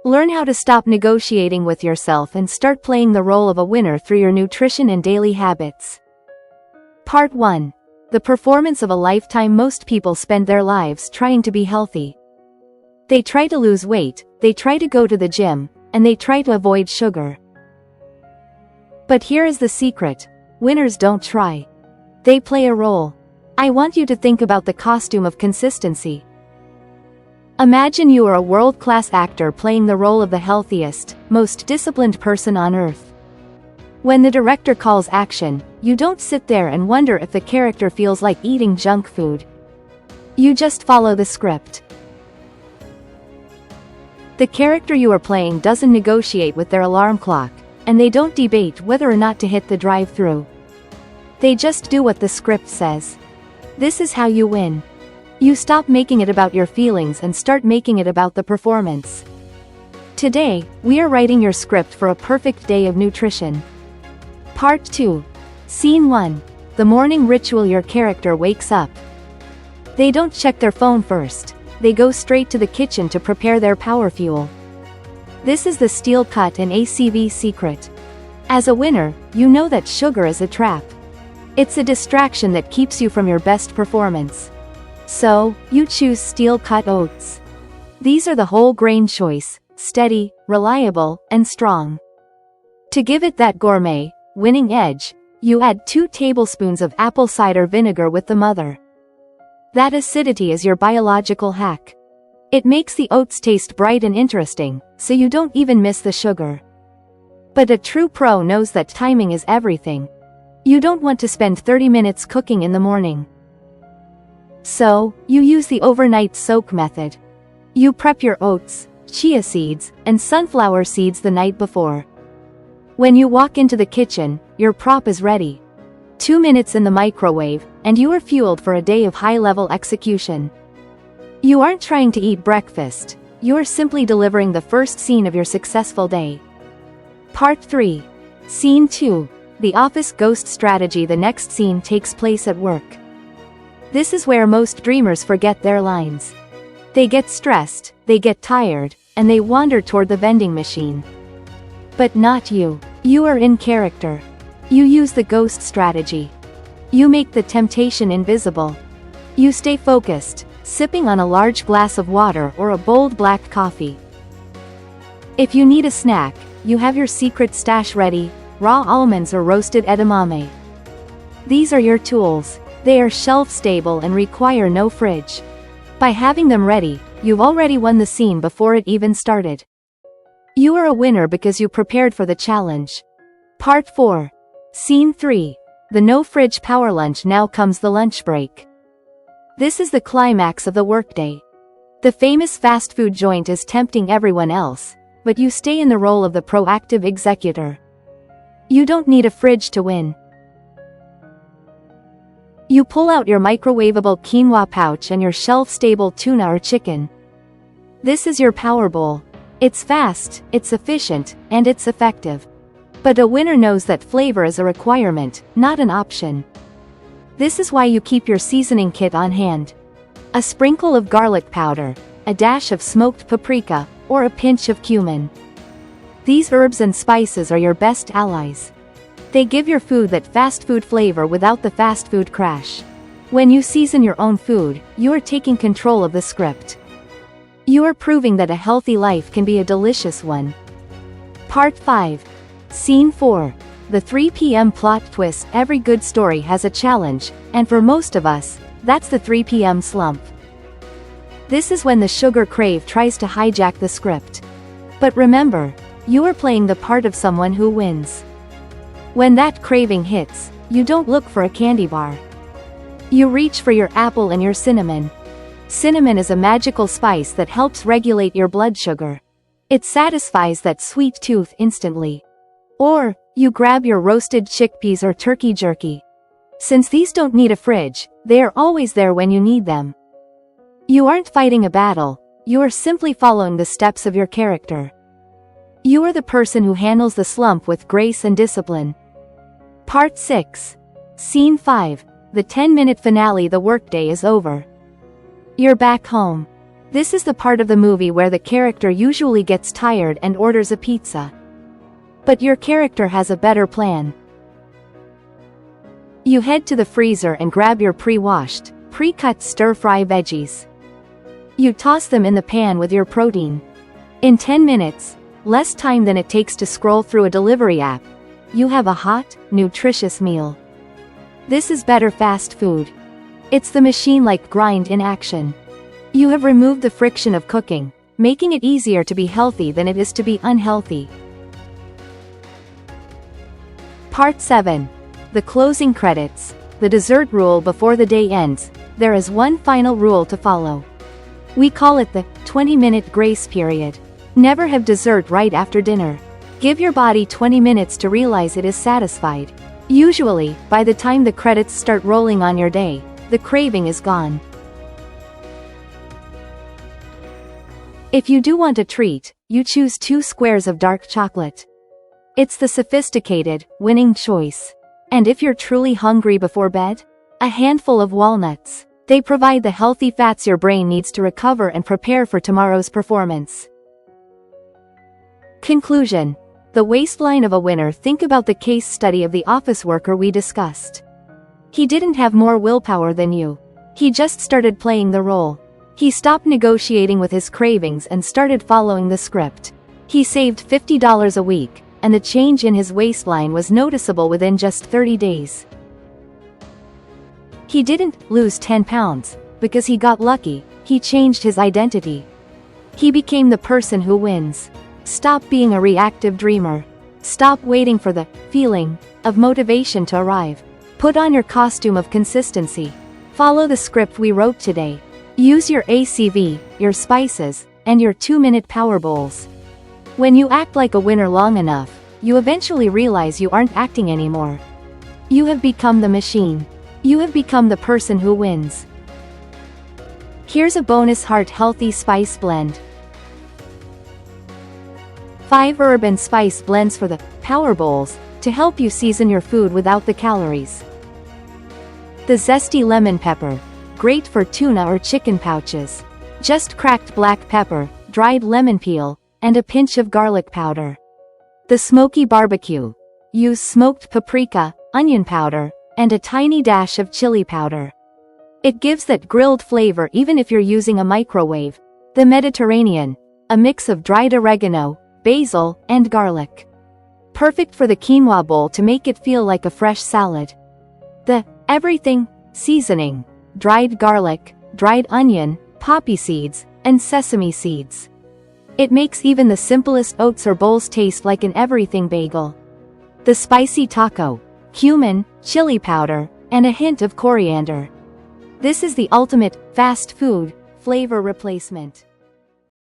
Learn how to stop negotiating with yourself and start playing the role of a winner through your nutrition and daily habits. Part 1. The performance of a lifetime. Most people spend their lives trying to be healthy. They try to lose weight, they try to go to the gym, and they try to avoid sugar. But here is the secret. Winners don't try. They play a role. I want you to think about the costume of consistency. Imagine you are a world-class actor playing the role of the healthiest, most disciplined person on earth. When the director calls action, you don't sit there and wonder if the character feels like eating junk food. You just follow the script. The character you are playing doesn't negotiate with their alarm clock, and they don't debate whether or not to hit the drive-thru. They just do what the script says. This is how you win. You stop making it about your feelings and start making it about the performance. Today, we are writing your script for a perfect day of nutrition. Part 2. Scene 1. The morning ritual. Your character wakes up. They don't check their phone first. They go straight to the kitchen to prepare their power fuel. This is the steel cut and ACV secret. As a winner, you know that sugar is a trap. It's a distraction that keeps you from your best performance. So, you choose steel-cut oats. These are the whole grain choice, steady, reliable, and strong. To give it that gourmet, winning edge, you add 2 tablespoons of apple cider vinegar with the mother. That acidity is your biological hack. It makes the oats taste bright and interesting, so you don't even miss the sugar. But a true pro knows that timing is everything. You don't want to spend 30 minutes cooking in the morning. So, you use the overnight soak method. You prep your oats, chia seeds, and sunflower seeds the night before. When you walk into the kitchen, your prop is ready. 2 minutes in the microwave, and you are fueled for a day of high-level execution. You aren't trying to eat breakfast, you are simply delivering the first scene of your successful day. Part 3. Scene 2. The office ghost strategy. The next scene takes place at work. This is where most dreamers forget their lines. They get stressed, they get tired, and they wander toward the vending machine. But not you. You are in character. You use the ghost strategy. You make the temptation invisible. You stay focused, sipping on a large glass of water or a bold black coffee. If you need a snack, you have your secret stash ready, raw almonds or roasted edamame. These are your tools. They are shelf-stable and require no fridge. By having them ready, you've already won the scene before it even started. You are a winner because you prepared for the challenge. Part 4. Scene 3. The no-fridge power lunch. Now comes the lunch break. This is the climax of the workday. The famous fast food joint is tempting everyone else, but you stay in the role of the proactive executor. You don't need a fridge to win. You pull out your microwavable quinoa pouch and your shelf-stable tuna or chicken. This is your power bowl. It's fast, it's efficient, and it's effective. But a winner knows that flavor is a requirement, not an option. This is why you keep your seasoning kit on hand. A sprinkle of garlic powder, a dash of smoked paprika, or a pinch of cumin. These herbs and spices are your best allies. They give your food that fast food flavor without the fast food crash. When you season your own food, you are taking control of the script. You are proving that a healthy life can be a delicious one. Part 5. Scene 4. The 3 p.m. plot twist. Every good story has a challenge, and for most of us, that's the 3 p.m. slump. This is when the sugar crave tries to hijack the script. But remember, you are playing the part of someone who wins. When that craving hits, you don't look for a candy bar. You reach for your apple and your cinnamon. Cinnamon is a magical spice that helps regulate your blood sugar. It satisfies that sweet tooth instantly. Or, you grab your roasted chickpeas or turkey jerky. Since these don't need a fridge, they are always there when you need them. You aren't fighting a battle, you are simply following the steps of your character. You are the person who handles the slump with grace and discipline. Part 6. Scene 5. The 10-minute finale. The workday is over. You're back home. This is the part of the movie where the character usually gets tired and orders a pizza. But your character has a better plan. You head to the freezer and grab your pre-washed, pre-cut stir-fry veggies. You toss them in the pan with your protein. In 10 minutes, less time than it takes to scroll through a delivery app, you have a hot, nutritious meal. This is better fast food. It's the machine-like grind in action. You have removed the friction of cooking, making it easier to be healthy than it is to be unhealthy. Part 7. The closing credits. The dessert rule before the day ends. There is one final rule to follow. We call it the 20-minute grace period. Never have dessert right after dinner. Give your body 20 minutes to realize it is satisfied. Usually, by the time the credits start rolling on your day, the craving is gone. If you do want a treat, you choose 2 squares of dark chocolate. It's the sophisticated, winning choice. And if you're truly hungry before bed, a handful of walnuts. They provide the healthy fats your brain needs to recover and prepare for tomorrow's performance. Conclusion. The waistline of a winner. Think about the case study of the office worker we discussed. He didn't have more willpower than you. He just started playing the role. He stopped negotiating with his cravings and started following the script. He saved $50 a week, and the change in his waistline was noticeable within just 30 days. He didn't lose 10 pounds, because he got lucky. He changed his identity. He became the person who wins. Stop being a reactive dreamer. Stop waiting for the feeling of motivation to arrive. Put on your costume of consistency. Follow the script we wrote today. Use your ACV, your spices, and your 2-minute power bowls. When you act like a winner long enough, you eventually realize you aren't acting anymore. You have become the machine. You have become the person who wins. Here's a bonus heart-healthy spice blend. 5 herb and spice blends for the power bowls, to help you season your food without the calories. The zesty lemon pepper, great for tuna or chicken pouches. Just cracked black pepper, dried lemon peel, and a pinch of garlic powder. The smoky barbecue. Use smoked paprika, onion powder, and a tiny dash of chili powder. It gives that grilled flavor even if you're using a microwave. The Mediterranean. A mix of dried oregano, basil, and garlic. Perfect for the quinoa bowl to make it feel like a fresh salad. The everything seasoning. Dried garlic, dried onion, poppy seeds, and sesame seeds. It makes even the simplest oats or bowls taste like an everything bagel. The spicy taco. Cumin, chili powder, and a hint of coriander. This is the ultimate fast food flavor replacement.